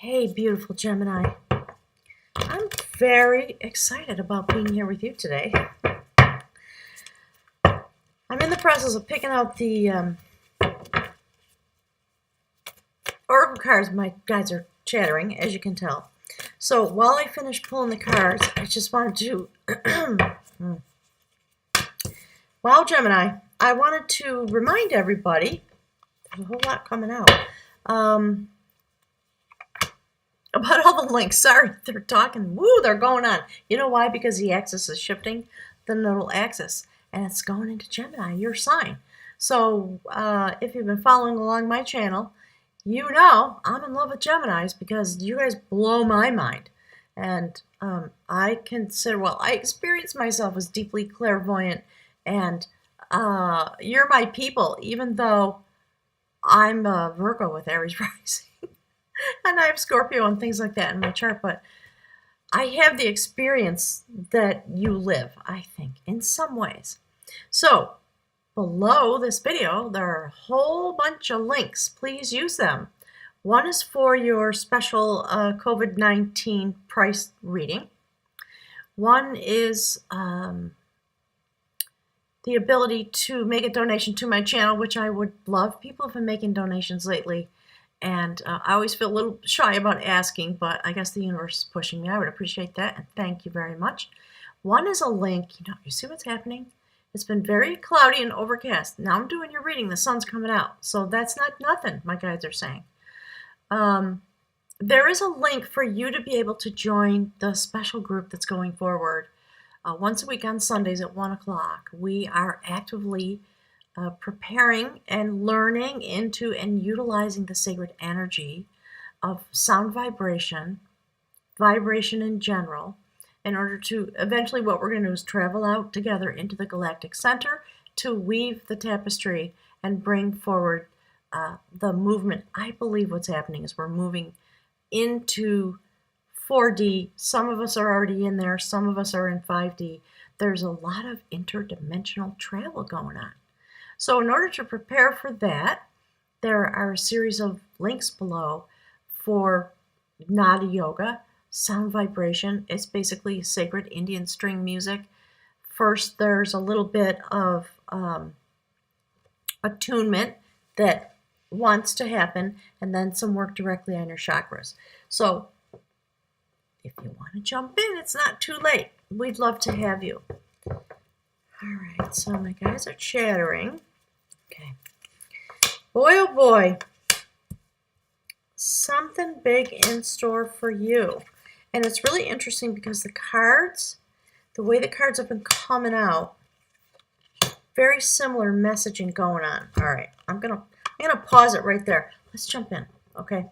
Hey, beautiful Gemini. I'm very excited about being here with you today. I'm in the process of picking out the oracle cards. My guys are chattering, as you can tell. So while I finish pulling the cards, I just wanted to... Wow, Gemini, I wanted to remind everybody, there's a whole lot coming out, about all the links. Sorry, they're talking. Woo, they're going on. You know why? Because the axis is shifting, the nodal axis, and it's going into Gemini, your sign. So if you've been following along my channel, you know I'm in love with Geminis because you guys blow my mind. And I consider, well, I experience myself as deeply clairvoyant, and you're my people, even though I'm a Virgo with Aries rising. And I have Scorpio and things like that in my chart, but I have the experience that you live, I think, in some ways. So below this video, there are a whole bunch of links. Please use them. One is for your special COVID-19 price reading. One is the ability to make a donation to my channel, which I would love. People have been making donations lately. And I always feel a little shy about asking, but I guess the universe is pushing me. I would appreciate that, and thank you very much. One is a link. You see what's happening? It's been very cloudy and overcast. Now I'm doing your reading. The sun's coming out. So that's not nothing, my guides are saying. There is a link for you to be able to join the special group that's going forward. Once a week on Sundays at 1 o'clock. We are actively preparing and learning into and utilizing the sacred energy of sound vibration in general, in order to eventually, what we're going to do is travel out together into the galactic center to weave the tapestry and bring forward the movement. I believe what's happening is we're moving into 4D. Some of us are already in there. Some of us are in 5D. There's a lot of interdimensional travel going on. So in order to prepare for that, there are a series of links below for Nada Yoga, sound vibration. It's basically sacred Indian string music. First, there's a little bit of attunement that wants to happen, and then some work directly on your chakras. So if you want to jump in, it's not too late. We'd love to have you. All right, so my guys are chattering. Okay. Boy, oh boy. Something big in store for you. And it's really interesting because the cards, the way the cards have been coming out, very similar messaging going on. All right. I'm gonna pause it right there. Let's jump in, okay?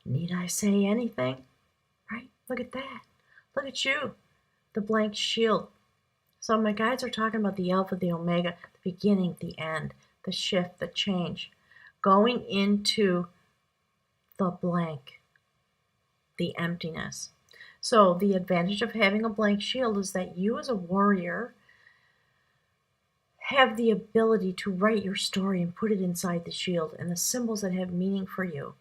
Need I say anything? Right? Look at that. Look at you. The blank shield. So my guides are talking about the alpha, the omega, the beginning, the end, the shift, the change, going into the blank, the emptiness. So the advantage of having a blank shield is that you as a warrior have the ability to write your story and put it inside the shield and the symbols that have meaning for you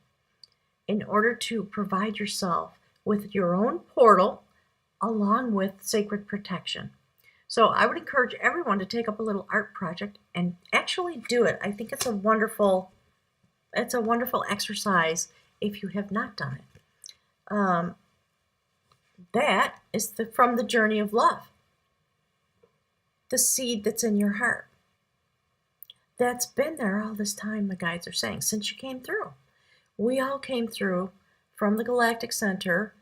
in order to provide yourself with your own portal along with sacred protection. So I would encourage everyone to take up a little art project and actually do it. I think it's a wonderful exercise if you have not done it. That is from the journey of love. The seed that's in your heart. That's been there all this time, the guides are saying, since you came through. We all came through from the galactic center,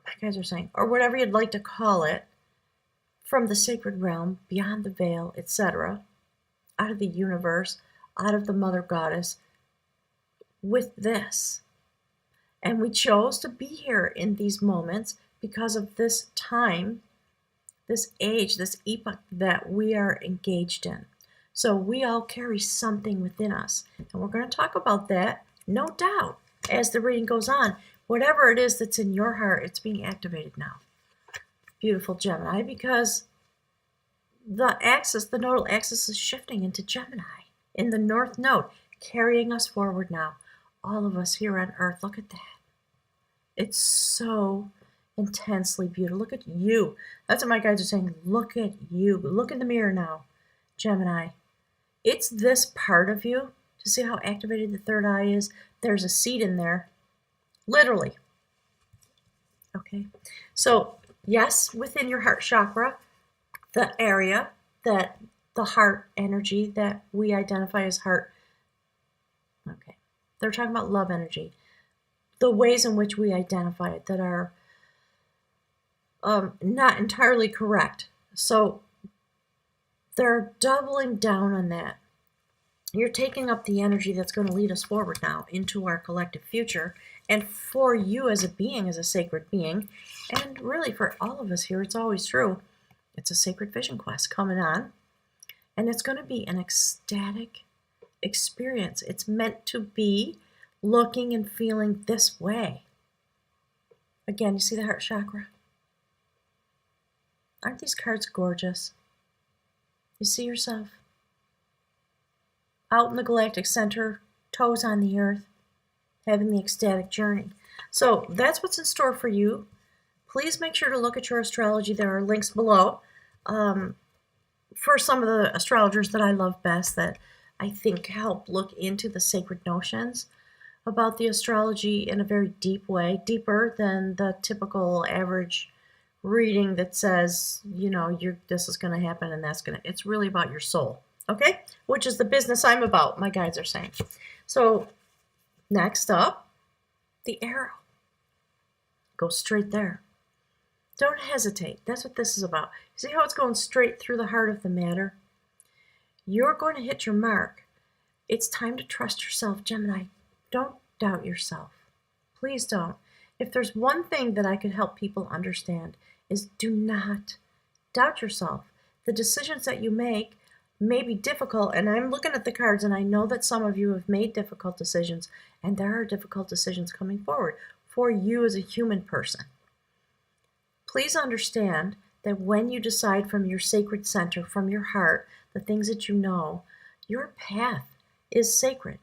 my guides are saying, or whatever you'd like to call it, from the sacred realm, beyond the veil, etc., out of the universe, out of the mother goddess, with this. And we chose to be here in these moments because of this time, this age, this epoch that we are engaged in. So we all carry something within us. And we're going to talk about that, no doubt, as the reading goes on. Whatever it is that's in your heart, it's being activated now. Beautiful Gemini, because the nodal axis is shifting into Gemini. in the North Node, carrying us forward now. All of us here on Earth, look at that. It's so intensely beautiful. Look at you. That's what my guides are saying. Look at you. Look in the mirror now, Gemini. It's this part of you. To see how activated the third eye is? There's a seed in there. Literally. Okay. So, yes, within your heart chakra, the area that the heart energy that we identify as heart. Okay. They're talking about love energy. The ways in which we identify it that are not entirely correct. So they're doubling down on that. You're taking up the energy that's going to lead us forward now into our collective future. And for you as a being, as a sacred being, and really for all of us here, it's always true. It's a sacred vision quest coming on. And it's going to be an ecstatic experience. It's meant to be looking and feeling this way. Again, you see the heart chakra? Aren't these cards gorgeous? You see yourself out in the galactic center, toes on the earth, having the ecstatic journey. So that's what's in store for you. Please make sure to look at your astrology. There are links below for some of the astrologers that I love best that I think help look into the sacred notions about the astrology in a very deep way, deeper than the typical average reading that says, you know, this is going to happen and that's going to, it's really about your soul, okay? Which is the business I'm about, my guides are saying. So next up, the arrow. Go straight there. Don't hesitate. That's what this is about. See how it's going straight through the heart of the matter? You're going to hit your mark. It's time to trust yourself, Gemini. Don't doubt yourself. Please don't. If there's one thing that I could help people understand is do not doubt yourself. The decisions that you make may be difficult, and I'm looking at the cards and I know that some of you have made difficult decisions, and there are difficult decisions coming forward for you as a human person. Please understand that when you decide from your sacred center, from your heart, the things that you know, your path is sacred.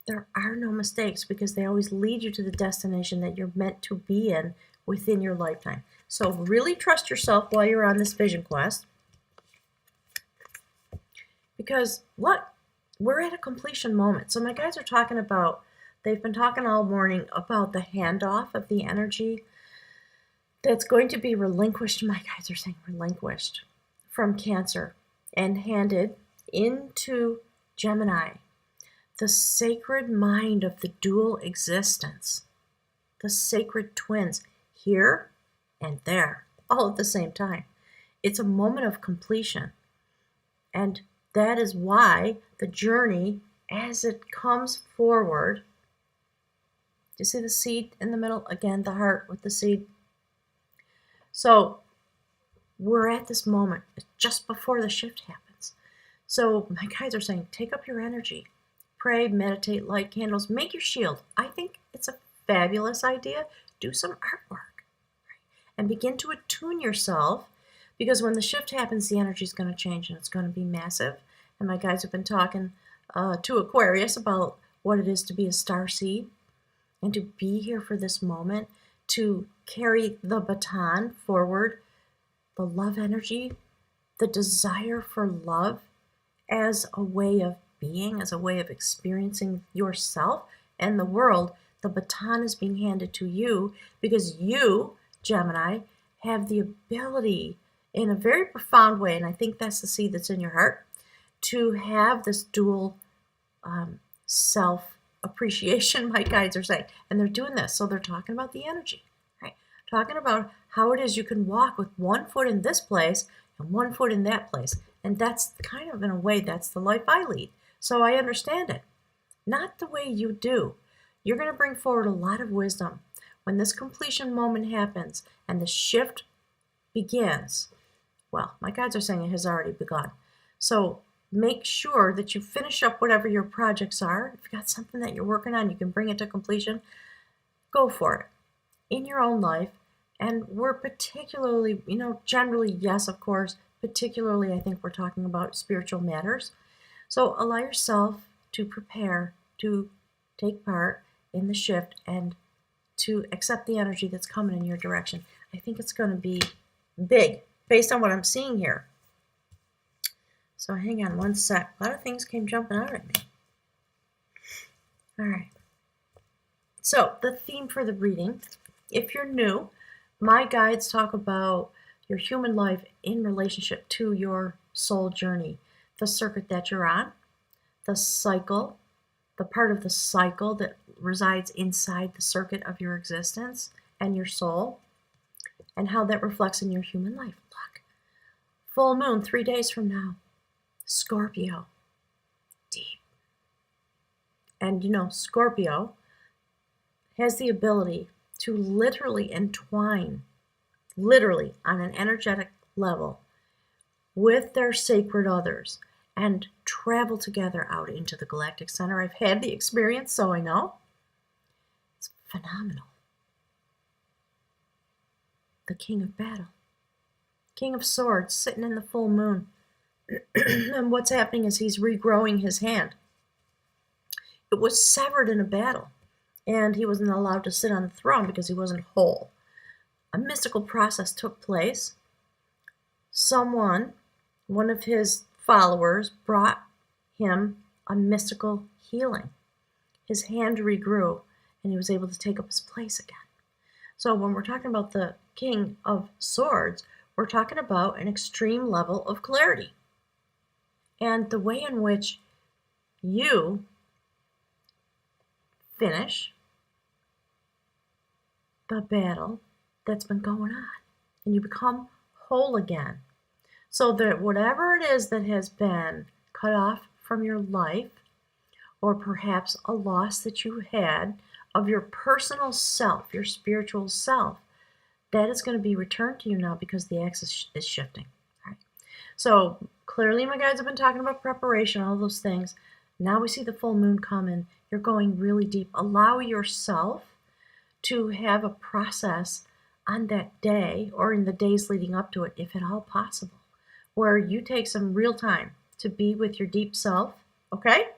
There are no mistakes because they always lead you to the destination that you're meant to be in within your lifetime. So really trust yourself while you're on this vision quest. Because look, we're at a completion moment. So my guides are talking about, they've been talking all morning about the handoff of the energy that's going to be relinquished. My guides are saying relinquished from Cancer and handed into Gemini. The sacred mind of the dual existence, the sacred twins, here and there, all at the same time. It's a moment of completion. And that is why the journey, as it comes forward, do you see the seed in the middle? Again, the heart with the seed. So we're at this moment just before the shift happens. So my guides are saying, take up your energy. Pray, meditate, light candles, make your shield. I think it's a fabulous idea. Do some artwork, right? And begin to attune yourself, because when the shift happens, the energy is going to change and it's going to be massive. And my guides have been talking to Aquarius about what it is to be a starseed and to be here for this moment, to carry the baton forward, the love energy, the desire for love as a way of being, as a way of experiencing yourself and the world. The baton is being handed to you because you, Gemini, have the ability in a very profound way, and I think that's the seed that's in your heart, to have this dual self-appreciation, my guides are saying. And they're doing this, so they're talking about the energy, right? Talking about how it is you can walk with one foot in this place and one foot in that place. And that's kind of, in a way, that's the life I lead. So I understand it. Not the way you do. You're going to bring forward a lot of wisdom. When this completion moment happens and the shift begins, well, my guides are saying it has already begun. So make sure that you finish up whatever your projects are. If you've got something that you're working on, you can bring it to completion. Go for it in your own life. And we're particularly, generally, yes, of course, particularly I think we're talking about spiritual matters. So allow yourself to prepare to take part in the shift and to accept the energy that's coming in your direction. I think it's going to be big based on what I'm seeing here. So hang on one sec. A lot of things came jumping out at me. All right. So the theme for the reading, if you're new, my guides talk about your human life in relationship to your soul journey, the circuit that you're on, the cycle, the part of the cycle that resides inside the circuit of your existence and your soul, and how that reflects in your human life. Look, full moon 3 days from now, Scorpio, deep. And you know, Scorpio has the ability to literally entwine, literally on an energetic level, with their sacred others and travel together out into the galactic center. I've had the experience, so I know. It's phenomenal. The King of Battle, King of Swords, sitting in the full moon. And what's happening is he's regrowing his hand. It was severed in a battle, and he wasn't allowed to sit on the throne because he wasn't whole. A mystical process took place. Someone, one of his followers, brought him a mystical healing. His hand regrew, and he was able to take up his place again. So when we're talking about the King of Swords, we're talking about an extreme level of clarity. And the way in which you finish the battle that's been going on, and you become whole again. So that whatever it is that has been cut off from your life, or perhaps a loss that you had of your personal self, your spiritual self, that is going to be returned to you now because the axis is shifting. All right. So clearly my guides have been talking about preparation, all those things. Now we see the full moon coming. You're going really deep. Allow yourself to have a process on that day or in the days leading up to it, if at all possible, where you take some real time to be with your deep self, okay?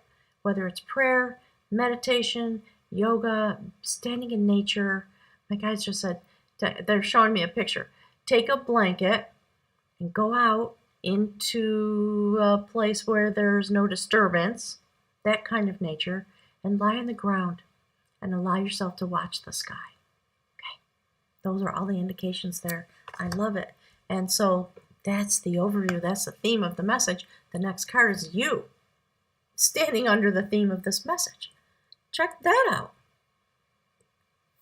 Whether it's prayer, meditation, yoga, standing in nature. My guides just said, they're showing me a picture. Take a blanket and go out into a place where there's no disturbance, that kind of nature, and lie on the ground and allow yourself to watch the sky. Okay, those are all the indications there. I love it. And so that's the overview. That's the theme of the message. The next card is you, standing under the theme of this message. Check that out.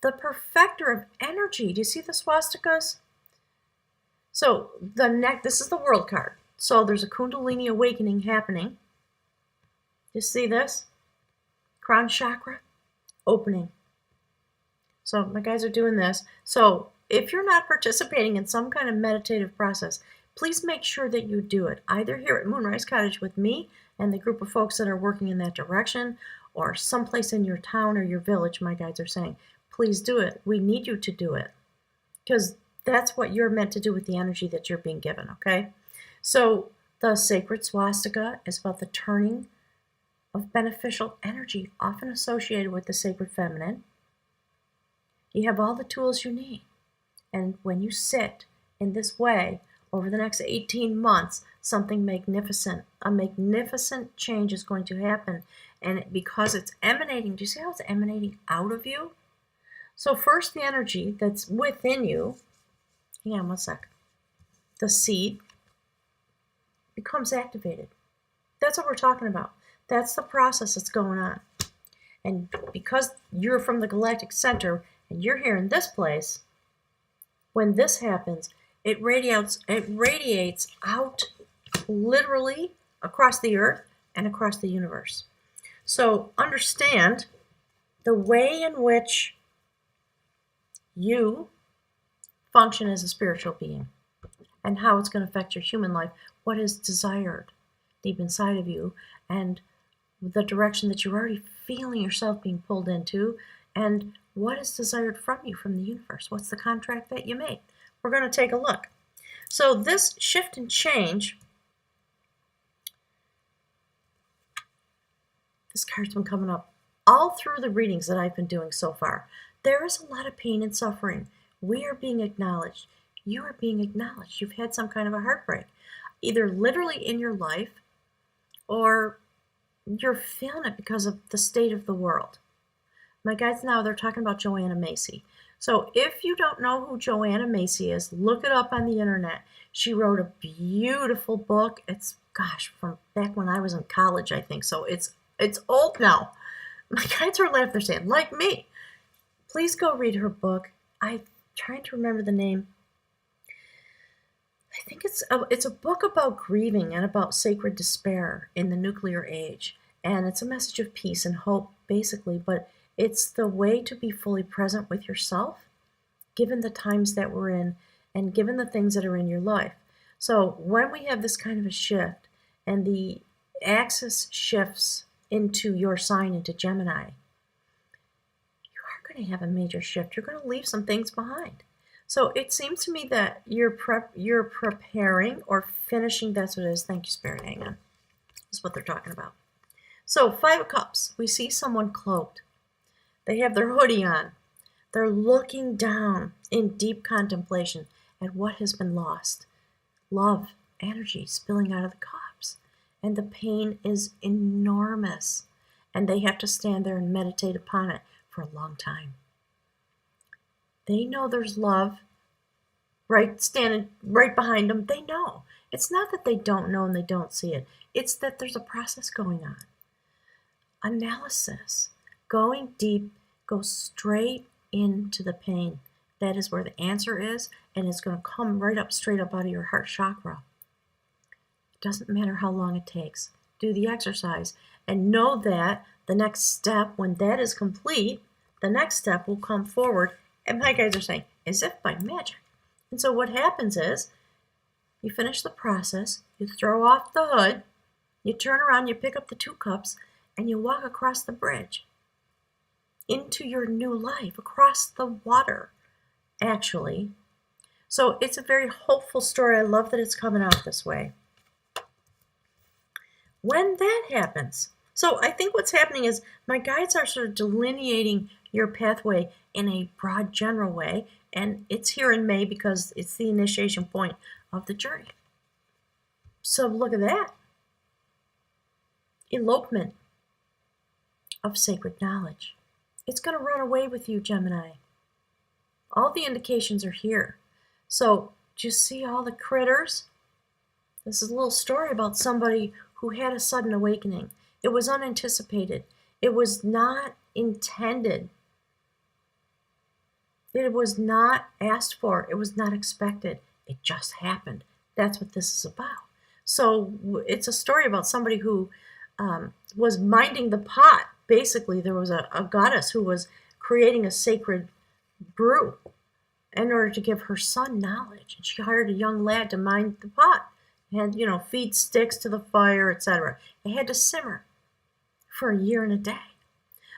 The perfecter of energy. Do you see the swastikas? So this is the world card. So there's a Kundalini awakening happening. You see this? Crown chakra opening. So my guys are doing this. So if you're not participating in some kind of meditative process, please make sure that you do it, either here at Moonrise Cottage with me and the group of folks that are working in that direction, or someplace in your town or your village. My guides are saying, please do it. We need you to do it, because that's what you're meant to do with the energy that you're being given, okay? So the sacred swastika is about the turning of beneficial energy, often associated with the sacred feminine. You have all the tools you need. And when you sit in this way, over the next 18 months, something magnificent, a magnificent change is going to happen. And because it's emanating, do you see how it's emanating out of you? So first, the energy that's within you, hang on one sec, the seed becomes activated. That's what we're talking about. That's the process that's going on. And because you're from the galactic center and you're here in this place, when this happens, it radiates out literally across the earth and across the universe. So understand the way in which you function as a spiritual being and how it's going to affect your human life, what is desired deep inside of you, and the direction that you're already feeling yourself being pulled into, and what is desired from you from the universe. What's the contract that you made? We're going to take a look. So this shift and change This card's been coming up all through the readings that I've been doing so far. There is a lot of pain and suffering. We are being acknowledged. You are being acknowledged. You've had some kind of a heartbreak, either literally in your life or you're feeling it because of the state of the world. My guides now, they're talking about Joanna Macy. So if you don't know who Joanna Macy is, look it up on the internet. She wrote a beautiful book. It's, gosh, from back when I was in college, I think. So it's old now. My guides are laughing. They're saying, like me. Please go read her book. I'm trying to remember the name. I think it's a book about grieving and about sacred despair in the nuclear age. And it's a message of peace and hope, basically. But it's the way to be fully present with yourself, given the times that we're in and given the things that are in your life. So when we have this kind of a shift and the axis shifts into your sign, into Gemini, you are going to have a major shift. You're going to leave some things behind. So it seems to me that you're preparing or finishing. That's what it is. Thank you, Spirit. Hang on. That's what they're talking about. So 5 of Cups. We see someone cloaked. They have their hoodie on. They're looking down in deep contemplation at what has been lost. Love, energy spilling out of the cups. And the pain is enormous. And they have to stand there and meditate upon it for a long time. They know there's love standing right behind them. They know. It's not that they don't know and they don't see it. It's that there's a process going on. Analysis. Going deep, go straight into the pain. That is where the answer is, and it's going to come right up, straight up out of your heart chakra. It doesn't matter how long it takes. Do the exercise, and know that the next step, when that is complete, the next step will come forward, and my guides are saying, as if by magic. And so what happens is, you finish the process, you throw off the hood, you turn around, you pick up the 2 cups, and you walk across the bridge into your new life, across the water, actually. So it's a very hopeful story. I love that it's coming out this way. When that happens, so I think what's happening is my guides are sort of delineating your pathway in a broad, general way, and it's here in May because it's the initiation point of the journey. So look at that. Elopement of sacred knowledge. It's going to run away with you, Gemini. All the indications are here. So, do you see all the critters? This is a little story about somebody who had a sudden awakening. It was unanticipated. It was not intended. It was not asked for. It was not expected. It just happened. That's what this is about. So, it's a story about somebody who was minding the pot. Basically, there was a goddess who was creating a sacred brew in order to give her son knowledge. And she hired a young lad to mind the pot and, feed sticks to the fire, etc. It had to simmer for a year and a day.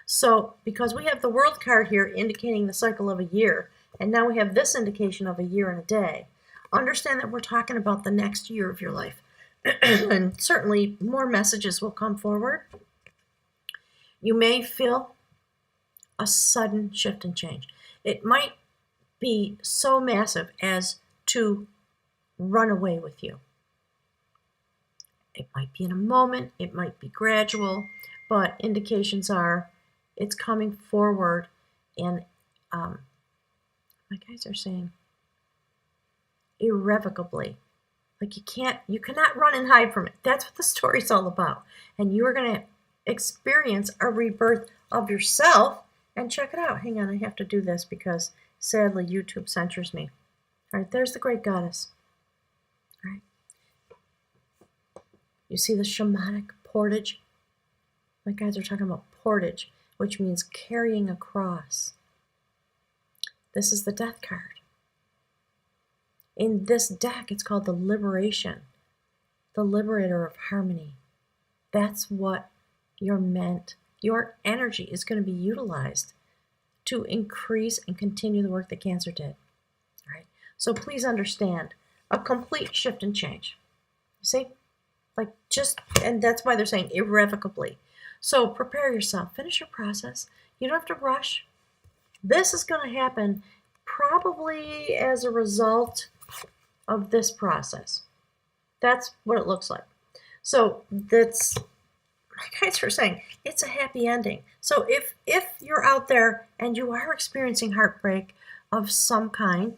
So, because we have the world card here indicating the cycle of a year, and now we have this indication of a year and a day, understand that we're talking about the next year of your life. And certainly more messages will come forward. You may feel a sudden shift and change. It might be so massive as to run away with you. It might be in a moment, it might be gradual, but indications are it's coming forward, and my guys are saying irrevocably. Like you cannot run and hide from it. That's what the story's all about. And you are going to experience a rebirth of yourself. And check it out. Hang on, I have to do this because sadly YouTube censors me. All right, there's the great goddess. All right. You see the shamanic portage? My guys are talking about portage, which means carrying a cross. This is the death card. In this deck, it's called the Liberation, the Liberator of Harmony. That's what you're meant. Your energy is going to be utilized to increase and continue the work that Cancer did. All right. So please understand, a complete shift and change. You see? And that's why they're saying irrevocably. So prepare yourself. Finish your process. You don't have to rush. This is going to happen probably as a result of this process. That's what it looks like. So that's, like guys are saying, it's a happy ending. So if you're out there and you are experiencing heartbreak of some kind,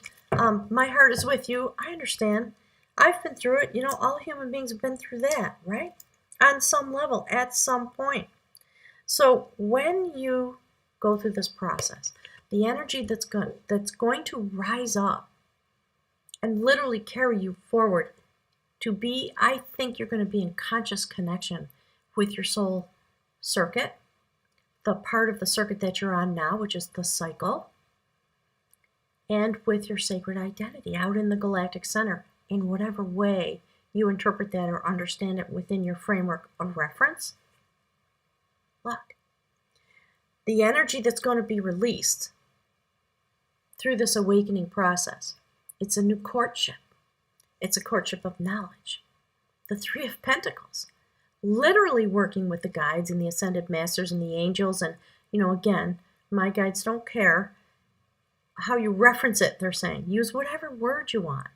my heart is with you. I understand. I've been through it. You know, all human beings have been through that, right? On some level, at some point. So when you go through this process, the energy that's going to rise up and literally carry you forward to be, I think you're going to be in conscious connection with your soul circuit, the part of the circuit that you're on now, which is the cycle, and with your sacred identity out in the galactic center, in whatever way you interpret that or understand it within your framework of reference. Look, the energy that's going to be released through this awakening process, it's a new courtship. It's a courtship of knowledge. The Three of Pentacles, literally working with the guides and the ascended masters and the angels. And, you know, again, my guides don't care how you reference it, they're saying. Use whatever word you want.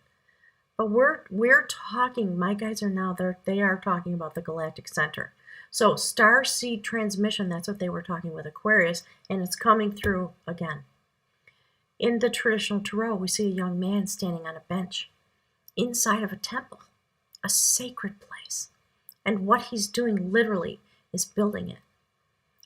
But we're talking, my guides are now, they are talking about the galactic center. So star seed transmission, that's what they were talking with Aquarius, and it's coming through again. In the traditional tarot, we see a young man standing on a bench inside of a temple, a sacred place. And what he's doing literally is building it.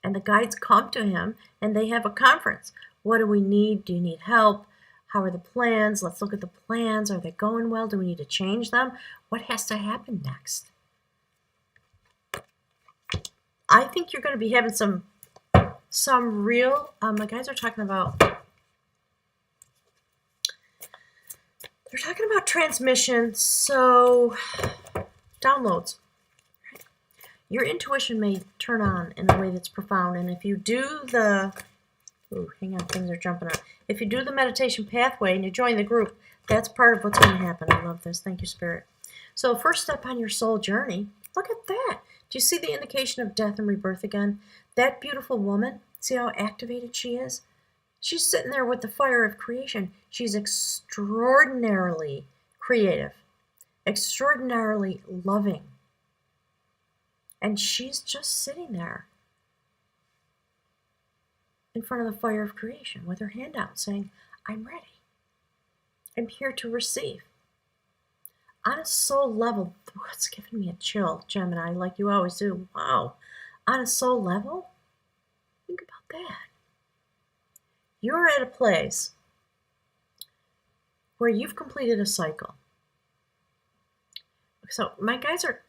And the guides come to him and they have a conference. What do we need? Do you need help? How are the plans? Let's look at the plans. Are they going well? Do we need to change them? What has to happen next? I think you're going to be having some real, my guys are talking about, they're talking about transmission, so downloads. Your intuition may turn on in a way that's profound, and if you do the, hang on, things are jumping out. If you do the meditation pathway and you join the group, that's part of what's going to happen. I love this. Thank you, Spirit. So first step on your soul journey, look at that. Do you see the indication of death and rebirth again? That beautiful woman, see how activated she is? She's sitting there with the fire of creation. She's extraordinarily creative, extraordinarily loving. And she's just sitting there in front of the fire of creation with her hand out saying, I'm ready. I'm here to receive. On a soul level, it's giving me a chill, Gemini, like you always do. Wow. On a soul level, think about that. You're at a place where you've completed a cycle. So my guys are,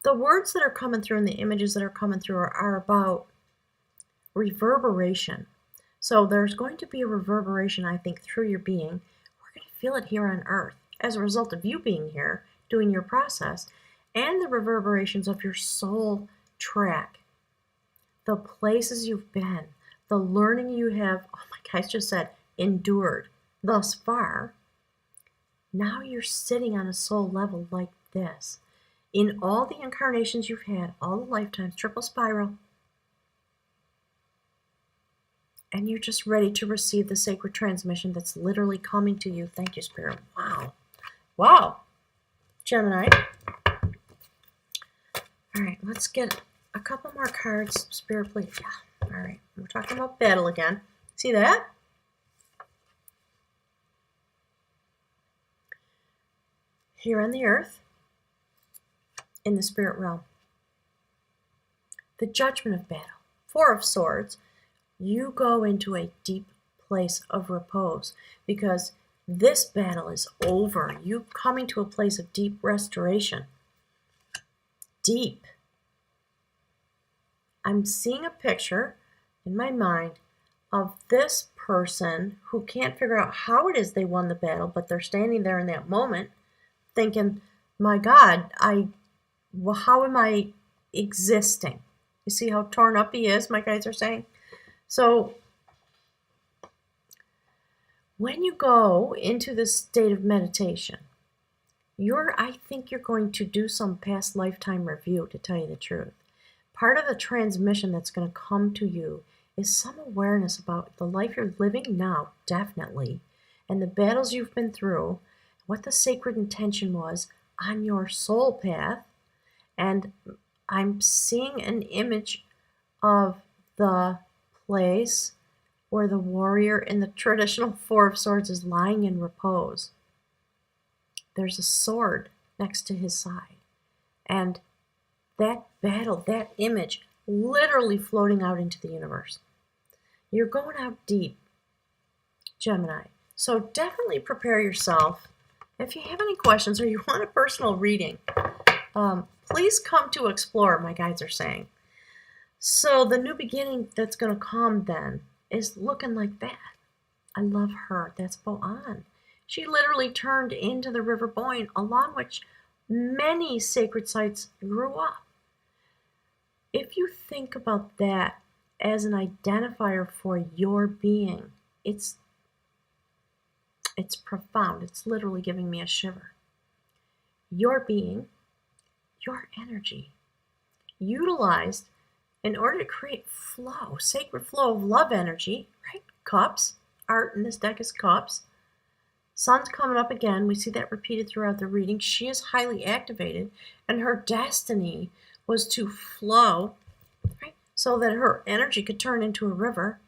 the words that are coming through and the images that are coming through are about reverberation. So there's going to be a reverberation, I think, through your being. We're going to feel it here on Earth as a result of you being here, doing your process, and the reverberations of your soul track. The places you've been, the learning you have, oh my guys just said, endured thus far. Now you're sitting on a soul level like this. In all the incarnations you've had, all the lifetimes, triple spiral, and you're just ready to receive the sacred transmission that's literally coming to you. Thank you, Spirit. Wow. Wow. Gemini. All right, let's get a couple more cards. Spirit, please. Yeah. All right, we're talking about battle again. See that? Here on the earth, in the spirit realm, the judgment of battle. Four of Swords. You go into a deep place of repose because this battle is over. You coming to a place of deep restoration. Deep. I'm seeing a picture in my mind of this person who can't figure out how it is they won the battle, but they're standing there in that moment thinking, my God, how am I existing? You see how torn up he is, my guys are saying? So when you go into this state of meditation, I think you're going to do some past lifetime review, to tell you the truth. part of the transmission that's going to come to you is some awareness about the life you're living now, definitely, and the battles you've been through, what the sacred intention was on your soul path. And I'm seeing an image of the place where the warrior in the traditional Four of Swords is lying in repose. There's a sword next to his side. And that battle, that image, literally floating out into the universe. You're going out deep, Gemini. So definitely prepare yourself. If you have any questions or you want a personal reading, please come to explore, my guides are saying. So the new beginning that's going to come then is looking like that. I love her. That's Bo-an. She literally turned into the River Boyne, along which many sacred sites grew up. If you think about that as an identifier for your being, it's profound. It's literally giving me a shiver. Your being, your energy, utilized in order to create flow, sacred flow of love energy, right? Cups, art in this deck is cups. Sun's coming up again. We see that repeated throughout the reading. She is highly activated, and her destiny was to flow, right? So that her energy could turn into a river.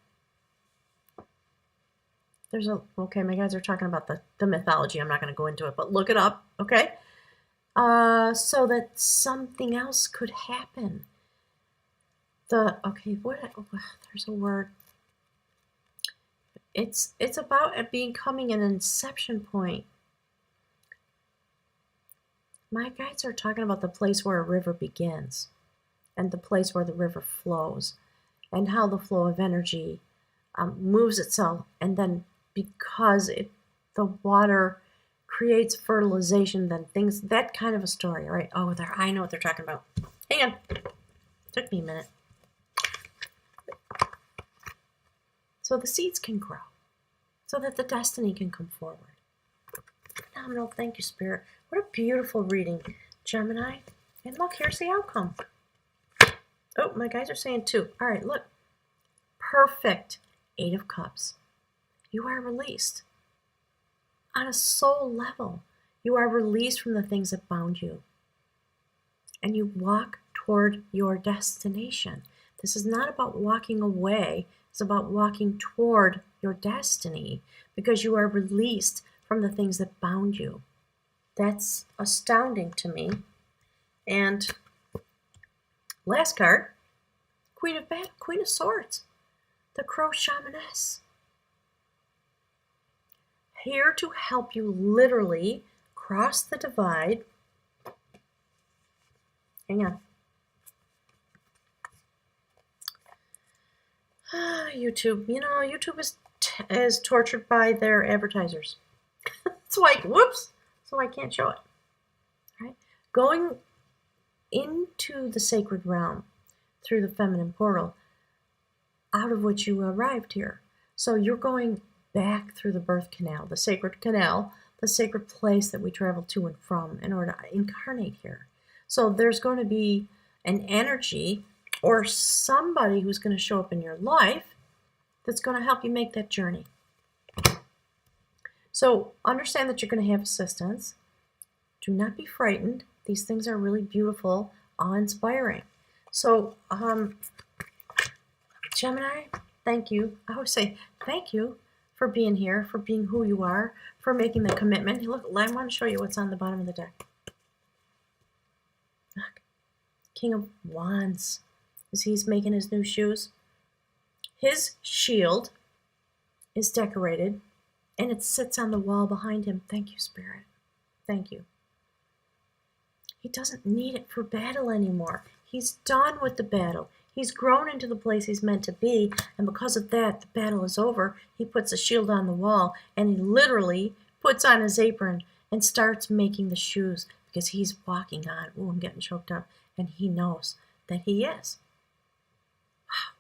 Okay, my guys are talking about the mythology. I'm not going to go into it, but look it up, okay? So that something else could happen. There's a word. It's about it becoming an inception point. My guides are talking about the place where a river begins and the place where the river flows and how the flow of energy moves itself, and then because the water creates fertilization, then things, that kind of a story, right? Oh, I know what they're talking about. Hang on. Took me a minute. So the seeds can grow, so that the destiny can come forward. Phenomenal. Thank you, Spirit. What a beautiful reading, Gemini. And look, here's the outcome. Oh, my guys are saying 2. All right, look. Perfect. 8 of Cups. You are released. On a soul level, you are released from the things that bound you. And you walk toward your destination. This is not about walking away. It's about walking toward your destiny because you are released from the things that bound you. That's astounding to me. And last card, Queen of Swords, the Crow Shamaness. Here to help you literally cross the divide. Hang on. YouTube. You know, YouTube is tortured by their advertisers. It's like, whoops, so I can't show it. Right? Going into the sacred realm through the feminine portal, out of which you arrived here. So you're going back through the birth canal, the sacred place that we travel to and from in order to incarnate here. So there's going to be an energy or somebody who's going to show up in your life that's going to help you make that journey. So understand that you're going to have assistance. Do not be frightened. These things are really beautiful, awe-inspiring. So, Gemini, thank you. I always say thank you for being here, for being who you are, for making the commitment. Look, I want to show you what's on the bottom of the deck. Look, King of Wands, as he's making his new shoes. His shield is decorated, and it sits on the wall behind him. Thank you, Spirit. Thank you. He doesn't need it for battle anymore. He's done with the battle. He's grown into the place he's meant to be, and because of that, the battle is over. He puts a shield on the wall, and he literally puts on his apron and starts making the shoes because he's walking on. Ooh, I'm getting choked up. And he knows that he is. Wow.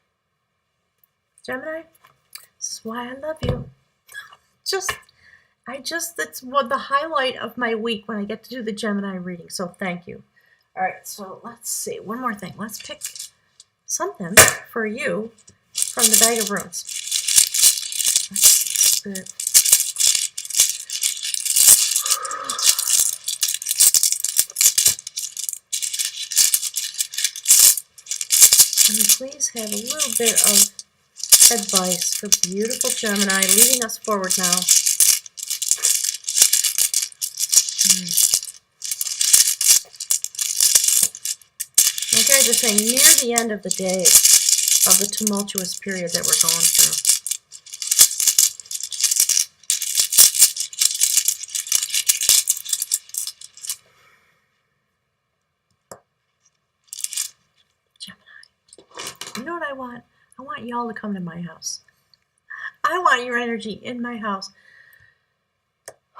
Gemini, this is why I love you. That's the highlight of my week when I get to do the Gemini reading. So thank you. All right, so let's see. One more thing. Let's pick something for you from the bag of runes. Spirit. And please have a little bit of advice for beautiful Gemini leading us forward now. Like I was saying, near the end of the day of the tumultuous period that we're going through. Gemini, you know what I want? I want y'all to come to my house. I want your energy in my house.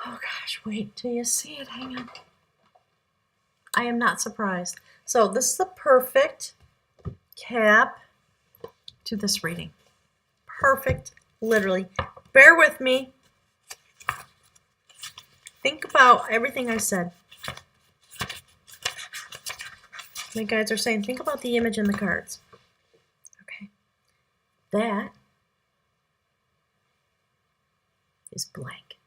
Oh gosh, wait till you see it. Hang on. I am not surprised. So this is the perfect cap to this reading. Perfect, literally. Bear with me. Think about everything I said. My guides are saying, think about the image in the cards. Okay. That is blank.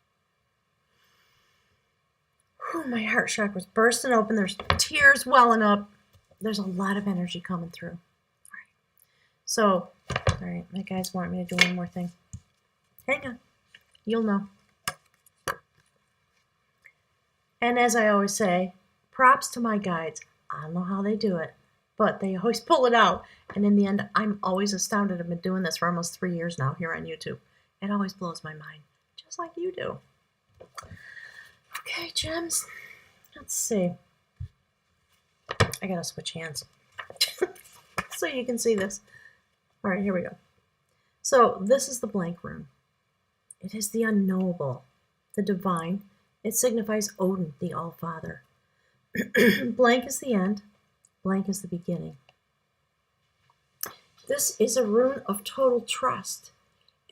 Whew, my heart chakra was bursting open. There's tears welling up. There's a lot of energy coming through. All right. So, all right, my guys want me to do one more thing. Hang on. You'll know. And as I always say, props to my guides. I don't know how they do it, but they always pull it out. And in the end, I'm always astounded. I've been doing this for almost 3 years now here on YouTube. It always blows my mind, just like you do. Okay, gems. Let's see. I gotta switch hands so you can see this. All right, here we go. So this is the blank rune. It is the unknowable, the divine. It signifies Odin, the All-Father. Blank is the end. Blank is the beginning. This is a rune of total trust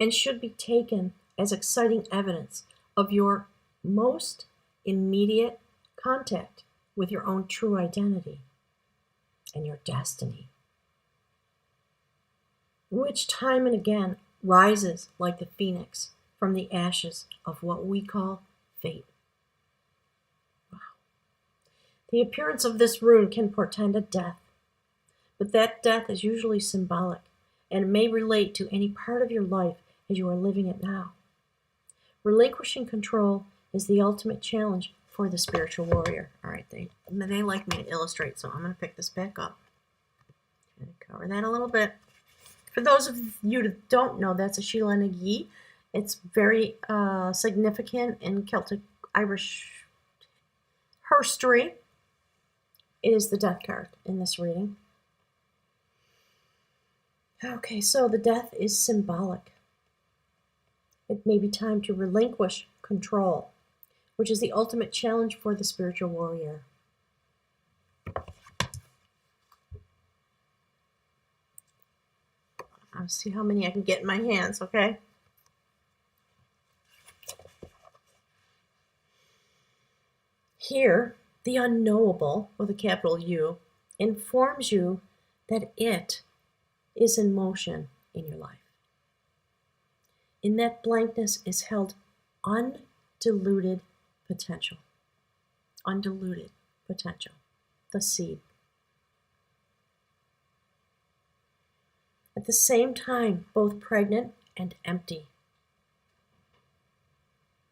and should be taken as exciting evidence of your most immediate contact with your own true identity and your destiny, which time and again rises like the phoenix from the ashes of what we call fate. Wow. The appearance of this rune can portend a death, but that death is usually symbolic and may relate to any part of your life as you are living it now. Relinquishing control is the ultimate challenge for the spiritual warrior. All right, they like me to illustrate, so I'm going to pick this back up. Try to cover that a little bit. For those of you that don't know, that's a Sheila Nagi. It's very significant in Celtic Irish history. It is the death card in this reading. Okay, so the death is symbolic. It may be time to relinquish control, which is the ultimate challenge for the spiritual warrior. I'll see how many I can get in my hands, okay? Here, the unknowable, with a capital U, informs you that it is in motion in your life. In that blankness is held undiluted potential. Undiluted potential. The seed. At the same time, both pregnant and empty.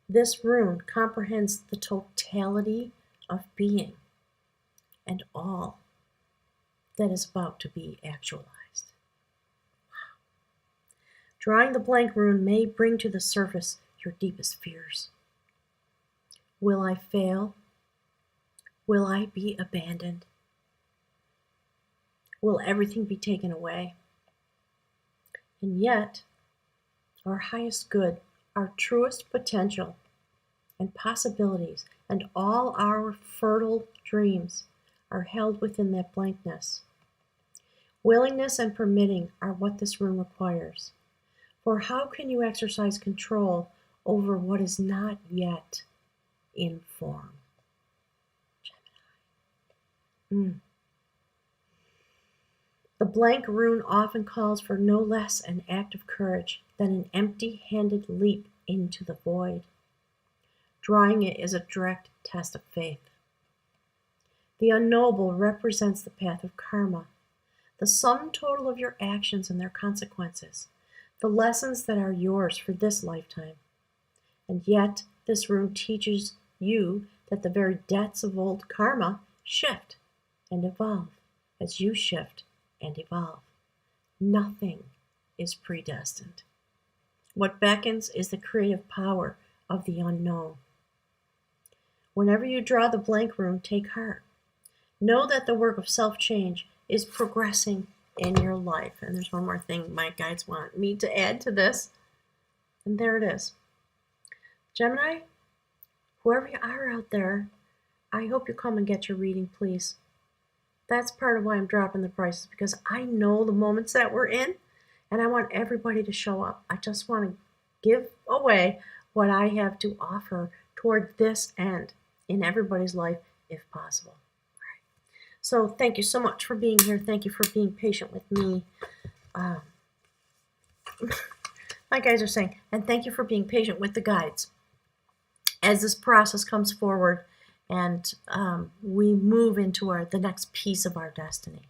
This rune comprehends the totality of being and all that is about to be actualized. Wow. Drawing the blank rune may bring to the surface your deepest fears. Will I fail? Will I be abandoned? Will everything be taken away? And yet, our highest good, our truest potential and possibilities, and all our fertile dreams are held within that blankness. Willingness and permitting are what this room requires. For how can you exercise control over what is not yet in form? Gemini. The blank rune often calls for no less an act of courage than an empty-handed leap into the void. Drawing it is a direct test of faith. The unknowable represents the path of karma, the sum total of your actions and their consequences, the lessons that are yours for this lifetime. And yet, this rune teaches you that the very debts of old karma shift and evolve as you shift and evolve. Nothing is predestined. What beckons is the creative power of the unknown. Whenever you draw the blank rune, take heart. Know that the work of self-change is progressing in your life. And there's one more thing my guides want me to add to this. And there it is. Gemini, whoever you are out there, I hope you come and get your reading, please. That's part of why I'm dropping the prices, because I know the moments that we're in, and I want everybody to show up. I just want to give away what I have to offer toward this end in everybody's life, if possible. All right. So thank you so much for being here. Thank you for being patient with me. My guides are saying, and thank you for being patient with the guides as this process comes forward and we move into the next piece of our destiny.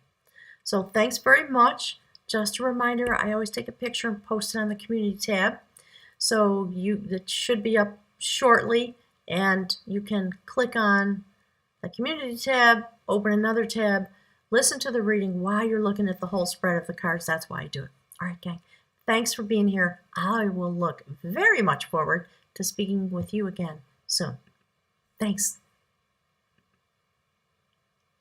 So thanks very much. Just a reminder, I always take a picture and post it on the community tab. So it should be up shortly, and you can click on the community tab, open another tab, listen to the reading while you're looking at the whole spread of the cards. That's why I do it. All right, gang. Thanks for being here. I will look very much forward to speaking with you again soon. Thanks.